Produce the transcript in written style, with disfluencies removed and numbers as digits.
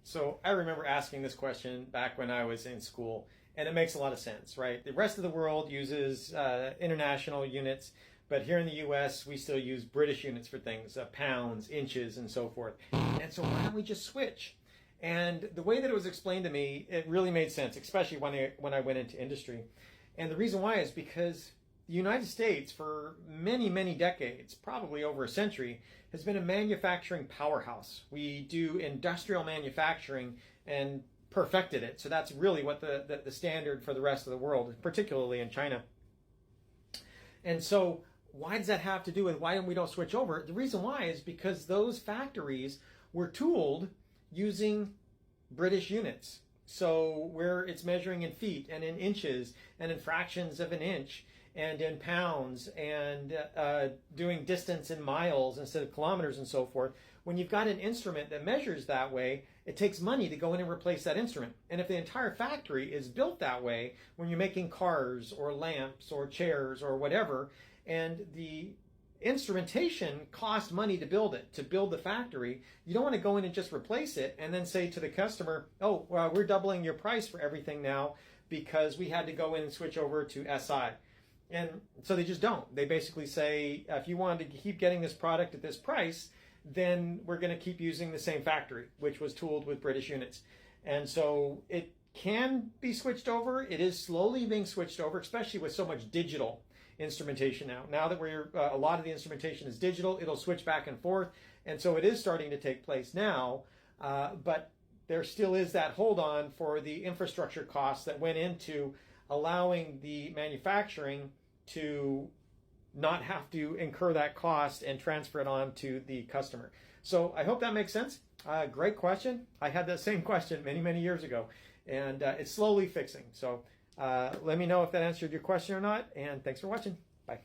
So I remember asking this question back when I was in school, and it makes a lot of sense, right? The rest of the world uses international units, but here in the US, we still use British units for things, pounds, inches, and so forth. And so why don't we just switch? And the way that it was explained to me, it really made sense, especially when I went into industry. And the reason why is because the United States, for many, many decades, probably over a century, has been a manufacturing powerhouse. We do industrial manufacturing and perfected it. So that's really what the standard for the rest of the world, particularly in China. And so why does that have to do with why we don't switch over? The reason why is because those factories were tooled using British units. So where it's measuring in feet and in inches and in fractions of an inch and in pounds and doing distance in miles instead of kilometers and so forth, when you've got an instrument that measures that way, it takes money to go in and replace that instrument. And if the entire factory is built that way, when you're making cars or lamps or chairs or whatever, and the instrumentation cost money to build it, to build the factory, you don't want to go in and just replace it and then say to the customer, oh, well, we're doubling your price for everything now because we had to go in and switch over to SI. And so they just don't. They basically say, if you want to keep getting this product at this price, then we're going to keep using the same factory, which was tooled with British units. And so it can be switched over. It is slowly being switched over, especially with so much digital instrumentation now. Now that we're a lot of the instrumentation is digital, it'll switch back and forth. And so it is starting to take place now. But there still is that hold on for the infrastructure costs that went into allowing the manufacturing to not have to incur that cost and transfer it on to the customer. So I hope that makes sense. Great question. I had that same question many, many years ago, and it's slowly fixing. So let me know if that answered your question or not, and thanks for watching. Bye.